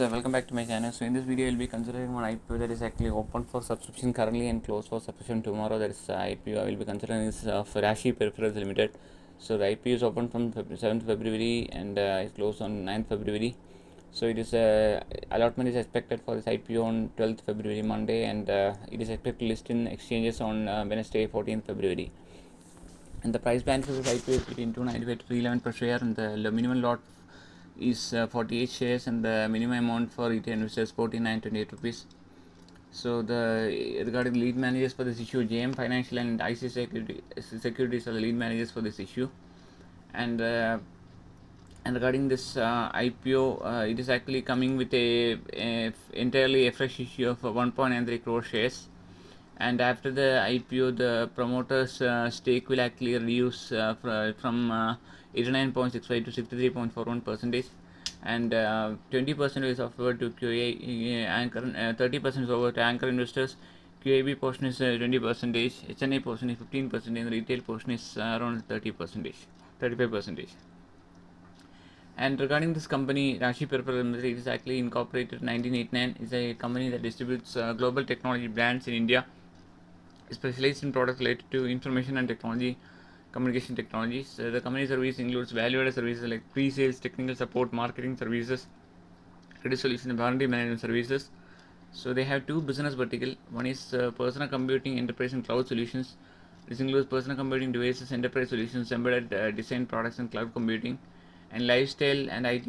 So welcome back to my channel. So in this video, I'll be considering one IPO that is actually open for subscription currently and closed for subscription tomorrow. That is IPO I will be considering is of Rashi Peripherals Ltd. So the IPO is open from 7th February and it closed on 9th February. So it is allotment is expected for this IPO on 12th February Monday, and it is expected to list in exchanges on Wednesday 14th February. And the price band for this IPO is between 295 to 311 per share, and the minimum lot is 48 shares, and the minimum amount for retail investors 49.28 rupees. So regarding lead managers for this issue, JM Financial and IC Securities are the lead managers for this issue. And regarding this IPO, it is actually coming with a entirely a fresh issue of 1.93 crore shares. And after the IPO, the promoters' stake will actually reduce from 89.65 to 63.41%, and 20% is offered to QA anchor, 30% is over to anchor investors. QAB portion is 20%, HNA portion is 15%, and the retail portion is around 30%, 35%. And regarding this company, Rashi Peripherals Ltd, it is actually incorporated in 1989. It's a company that distributes global technology brands in India, specialized in products related to information and technology, communication technologies. The company service includes value-added services like pre-sales, technical support, marketing services, credit solution, and warranty management services. So they have two business vertical. One is personal computing, enterprise, and cloud solutions. This includes personal computing devices, enterprise solutions, embedded design products, and cloud computing. And lifestyle and IT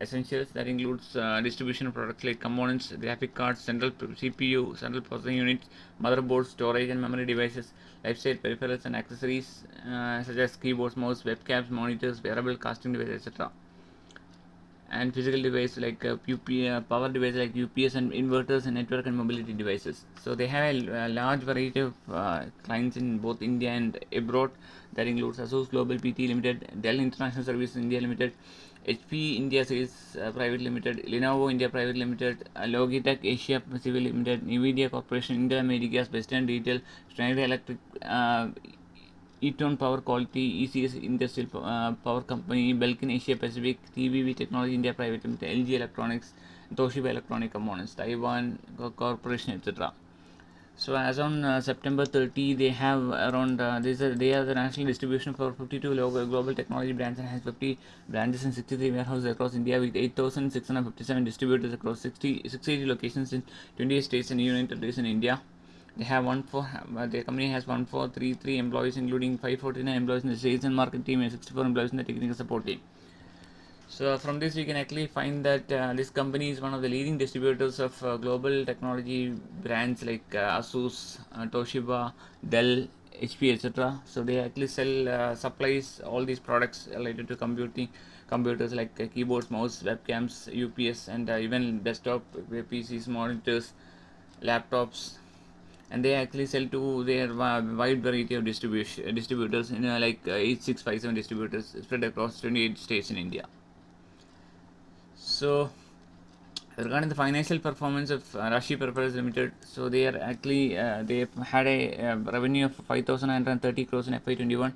essentials, that includes distribution of products like components, graphic cards, central CPU, central processing units, motherboards, storage and memory devices, lifestyle peripherals and accessories such as keyboards, mouse, webcams, monitors, wearable casting devices, etc. And physical devices like power devices like UPS and inverters, and network and mobility devices. So they have a large variety of clients in both India and abroad. That includes ASUS Global PT Limited, Dell International Services India Limited, HP India Sales Private Limited, Lenovo India Private Limited, Logitech Asia Pacific Limited, Nvidia Corporation, India Americas, Western Retail, Schneider Electric, Eaton Power Quality, ECS Industrial Power Company, Belkin Asia Pacific, TBV Technology India Private Limited, LG Electronics, Toshiba Electronic Components, Taiwan Corporation, etc. So as on September 30, they have around they have the national distribution for 52 global technology brands and has 50 branches and 63 warehouses across India with 8,657 distributors across 680 locations in 28 states and union territories in India. They have the company has 1433 employees, including 549 employees in the sales and marketing team and 64 employees in the technical support team. So from this we can actually find that this company is one of the leading distributors of global technology brands like ASUS, Toshiba, Dell, HP, etc. So they actually supplies all these products related to computers like keyboards, mouse, webcams, UPS, and even desktop PCs, monitors, laptops. And they actually sell to their wide variety of distributors in 8657 distributors spread across 28 states in India. So regarding the financial performance of Rashi Peripherals Limited, so they are actually they had a revenue of 5,930 crores in FY21,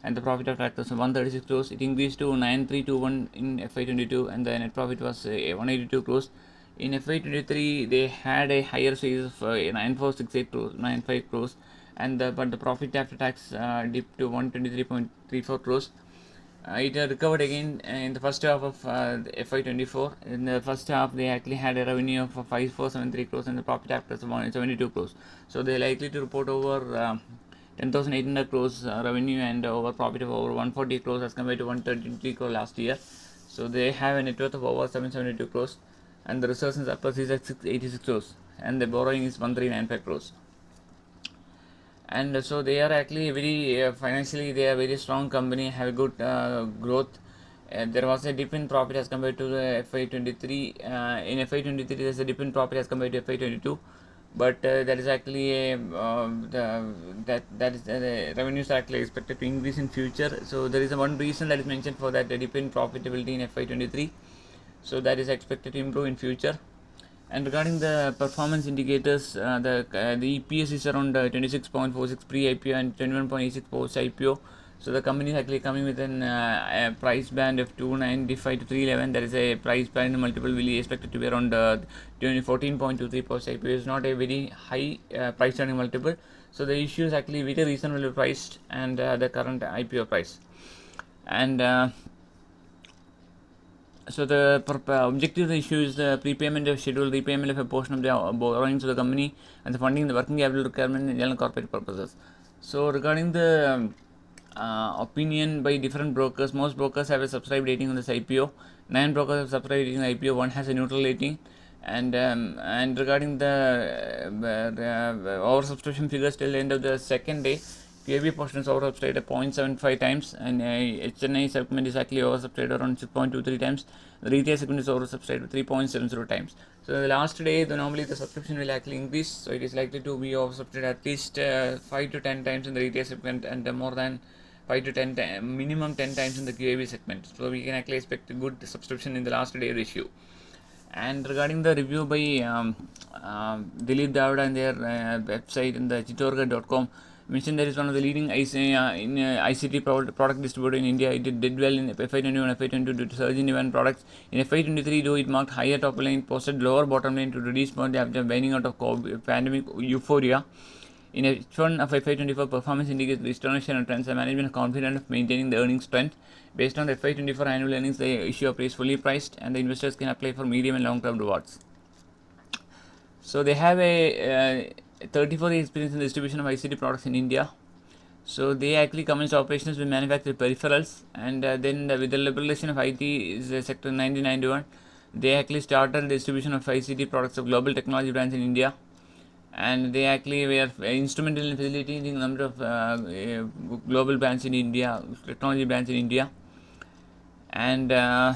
and the profit after tax was 136 crores. It increased to 9321 in FY22, and the net profit was 182 crores. In FY23, they had a higher sales of 9468 crores, 95 crores, and but the profit after tax dipped to 123.34 crores. It recovered again in the first half of FY24. In the first half, they actually had a revenue of 5473 crores and the profit after tax 72 crores. So they are likely to report over 10,800 crores revenue and over profit of over 140 crores as compared to 133 crores last year. So they have a net worth of over 772 crores, and the reserves and surplus is at 686 crores, and the borrowing is 1395 crores. And so they are actually very financially they are a very strong company, have good growth. There was a dip in profit as compared to the FY23. In FY23 there is a dip in profit as compared to FY22, but that is actually a the revenues are actually expected to increase in future. So there is one reason that is mentioned for that dip in profitability in FY23. So that is expected to improve in future. And regarding the performance indicators, the EPS is around 26.46 pre-IPO and 21.86 post-IPO. So the company is actually coming with a price band of 295 to 311. There is a price band multiple will be expected to be around 14.23 post IPO. Is not a very high price earning multiple. So the issue is actually very reasonably priced and the current IPO price. And so the objective of the issue is the prepayment of scheduled repayment of a portion of the borrowings of the company and the funding the working capital requirement in general corporate purposes. So regarding the opinion by different brokers, most brokers have a subscribe rating on this IPO. 9 brokers have subscribe rating on the IPO. 1 has a neutral rating. And regarding the oversubscription figures till the end of the second day, QAB portion is oversubscribed at 0.75 times, and HNI segment is actually oversubscribed around 6.23 times. The retail segment is oversubscribed at 3.70 times. So the last day, normally the subscription will actually increase, so it is likely to be oversubscribed at least 5 to 10 times in the retail segment, and more than 5 to 10 minimum 10 times in the QAB segment. So we can actually expect a good subscription in the last day issue. And regarding the review by Dilip Davda and their website in the chitorga.com, mentioned that is one of the leading ICT product distributor in India. It did well in FY21 and FY22 due to surge in demand products. In FY23, though it marked higher top line, posted lower bottom line to reduce burn after waning out of pandemic euphoria. In H1 of FY24, performance indicates restoration and trends. The management is confident of maintaining the earnings trend. Based on the FY24 annual earnings, the issue of is fully priced, and the investors can apply for medium and long-term rewards. So they have a 34 year experience in the distribution of ICT products in India. So they actually commenced operations with manufactured peripherals, and then with the liberalization of IT is the sector in 1991. They actually started the distribution of ICT products of global technology brands in India, and they actually were instrumental in facilitating a number of global brands in India, technology brands in India. And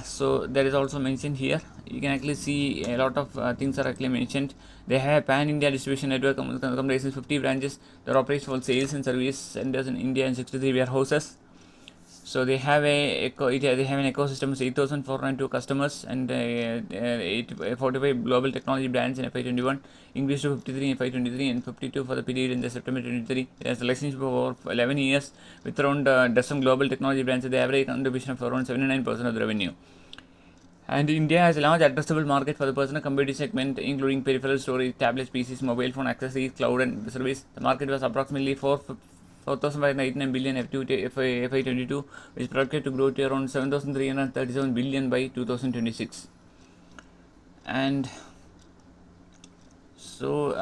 so that is also mentioned here. You can actually see a lot of things are actually mentioned. They have pan-India distribution network comprises 50 branches that operate for sales and service centers in India and 63 warehouses. So they have an ecosystem of 8,402 customers and 45 global technology brands in FY21, increased to 53 in FY23 and 52 for the period in the September 23. It has a relationship of over 11 years with around dozen global technology brands at the average contribution of around 79% of the revenue. And India has a large addressable market for the personal computing segment, including peripheral storage, tablets, PCs, mobile phone accessories, cloud, and service. The market was approximately 4,589 billion FY22, which is projected to grow to around 7,337 billion by 2026. And so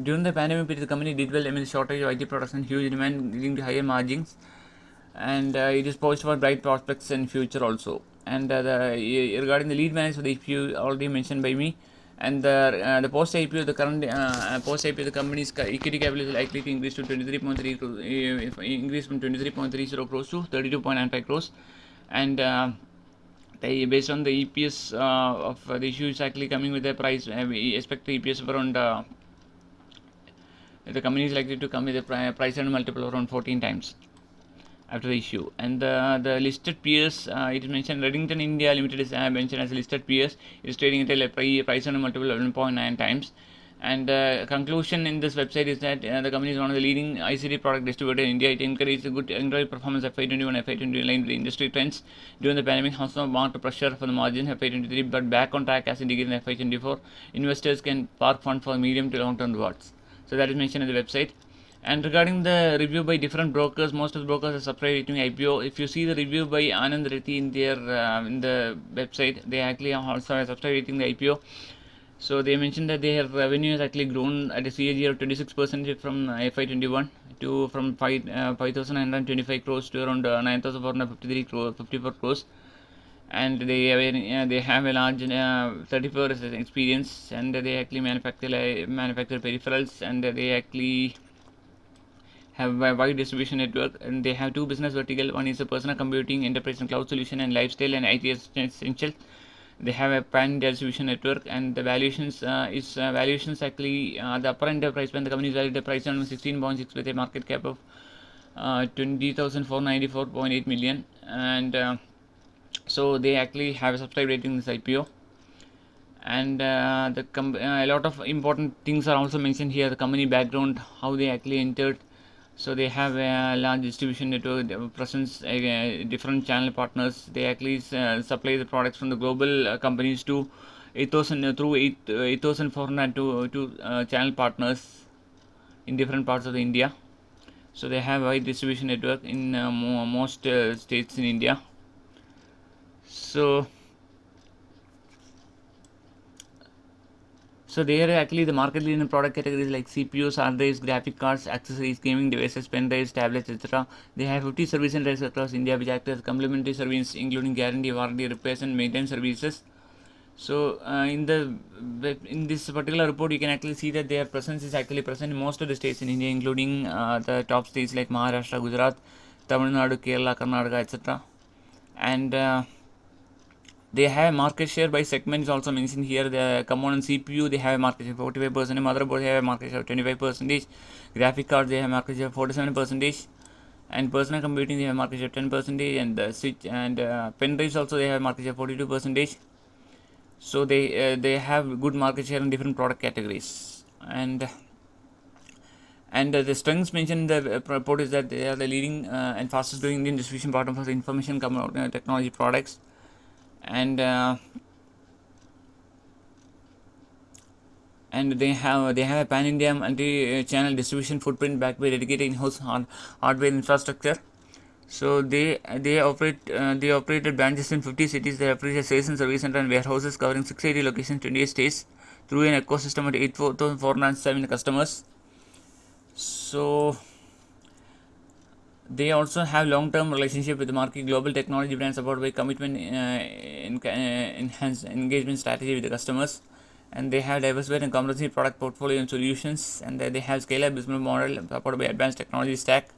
during the pandemic period, the company did well amid shortage of IT products and huge demand, leading to higher margins. And it is poised for bright prospects in future also. And regarding the lead managers for the IPO already mentioned by me, and the post IPO, the current post IPO, the company's equity capital is likely to increase to 23.3 crores, increase from 23.30 crores to 32.95 crores, and based on the EPS of the issue is actually coming with a price. We expect the EPS of around. The company is likely to come with a price and multiple around 14 times after the issue. And the listed peers, it is mentioned Reddington India Limited is mentioned as listed peers. It is trading at a price on a multiple of 11.9 times. And conclusion in this website is that the company is one of the leading ICT product distributor in India. It encouraged a good performance of FY21 and FY22 in line with the industry trends. During the pandemic, also marked pressure for the margin FY23, but back on track as indicated in FY24. Investors can park fund for medium to long term rewards. So that is mentioned in the website. And regarding the review by different brokers, most of the brokers are subscribed to IPO. If you see the review by Anand Reddy in their in the website, they actually also are subscribed the IPO. So they mentioned that their revenue has actually grown at a CAGR of 26% from FY21 to from 5,925 crores to around 9,453 crores, 54 crores. And they have a large 34 years experience, and they actually manufacture peripherals, and they actually have a wide distribution network, and they have two business verticals. One is a personal computing, enterprise and cloud solution, and lifestyle and IT essential. They have a pan distribution network, and the valuations valuations actually the upper end of price when the company is valued at price on 16.6 with a market cap of 20,494.8 million, and so they actually have a subscribe rating in this IPO. And a lot of important things are also mentioned here. The company background, how they actually entered. So they have a large distribution network, presence, different channel partners. They actually supply the products from the global companies to 8,000 through 8,400 to channel partners in different parts of India. So they have a wide distribution network in most states in India. So they are actually the market leader in product categories like CPUs, hard drives, graphic cards, accessories, gaming devices, pen drives, tablets, etc. They have 50 service centers across India which act as complementary service including guarantee, warranty, repairs and maintenance services. So in this particular report, you can actually see that their presence is actually present in most of the states in India, including the top states like Maharashtra, Gujarat, Tamil Nadu, Kerala, Karnataka, etc. And they have market share by segments also mentioned here. The component CPU they have a market share 45%, motherboard they have a market share 25%, graphic card they have market share 47%, and personal computing they have market share 10%, and switch and pen drives also they have market share 42%. So they have good market share in different product categories. And the strengths mentioned in the report is that they are the leading and fastest growing Indian distribution partner for the information technology products. And they have a pan-India multi-channel distribution footprint backed by dedicated in-house hardware infrastructure. So they operated branches in 50 cities. They operate a sales and service center and warehouses covering 680 locations, 28 states, through an ecosystem of 8,407 customers. So they also have long-term relationship with the market global technology brands supported by commitment enhanced engagement strategy with the customers. And they have diversified and comprehensive product portfolio and solutions, and they have scale-up business model supported by advanced technology stack.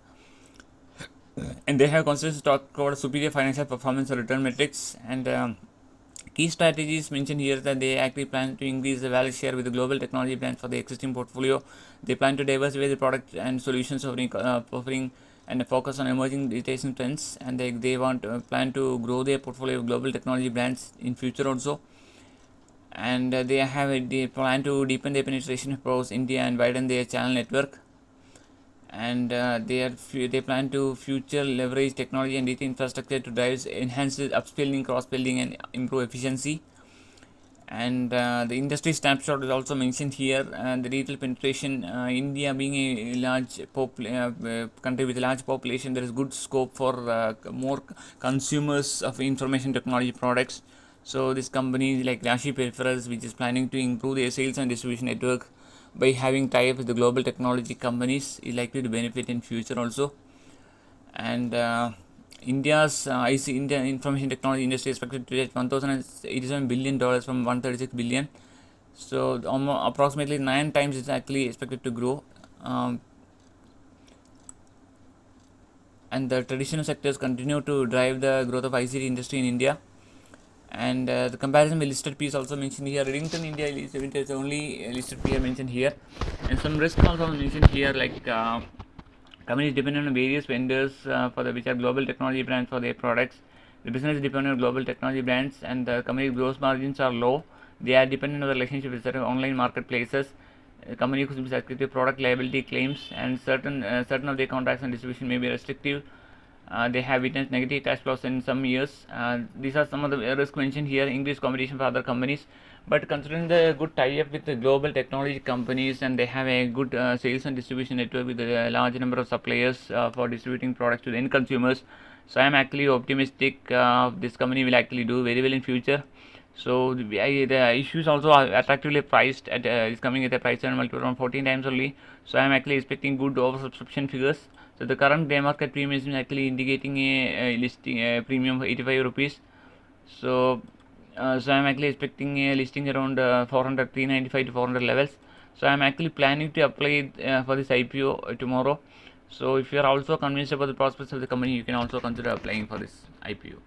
And they have consistently talked about superior financial performance and return metrics. And key strategies mentioned here that they actually plan to increase the value share with the global technology brands for the existing portfolio. They plan to diversify the product and solutions offering and focus on emerging digital trends. And they want plan to grow their portfolio of global technology brands in future also. And they plan to deepen their penetration across India and widen their channel network. And they plan to future leverage technology and data infrastructure to drive enhance upskilling, cross-building, and improve efficiency. And the industry snapshot is also mentioned here. And the retail penetration, India being a large country with a large population, there is good scope for more consumers of information technology products. So this company like Rashi Peripherals, which is planning to improve their sales and distribution network by having tie-up with the global technology companies, is likely to benefit in future also. And India's India information technology industry is expected to reach $1,087 billion from $136 billion. So approximately 9 times it's actually expected to grow. And the traditional sectors continue to drive the growth of ICT industry in India. And the comparison with listed peers also mentioned here. Redington India is the only listed peer mentioned here. And some risk also mentioned here, like companies dependent on various vendors which are global technology brands for their products. The business is dependent on global technology brands, and the company's gross margins are low. They are dependent on the relationship with certain online marketplaces. Company could be subject to product liability claims, and certain of their contracts and distribution may be restrictive. They have witnessed negative cash flows in some years. These are some of the risks mentioned here. Increased competition for other companies, but considering the good tie-up with the global technology companies, and they have a good sales and distribution network with a large number of suppliers for distributing products to the end consumers. So I am actually optimistic this company will actually do very well in future. So the issues also are attractively priced at is coming at a price multiple around 14 times only. So I am actually expecting good oversubscription figures. So the current day market premium is actually indicating a listing premium of 85 rupees. So I'm actually expecting a listing around 400, 395 to 400 levels. So I'm actually planning to apply for this IPO tomorrow. So if you are also convinced about the prospects of the company, you can also consider applying for this IPO.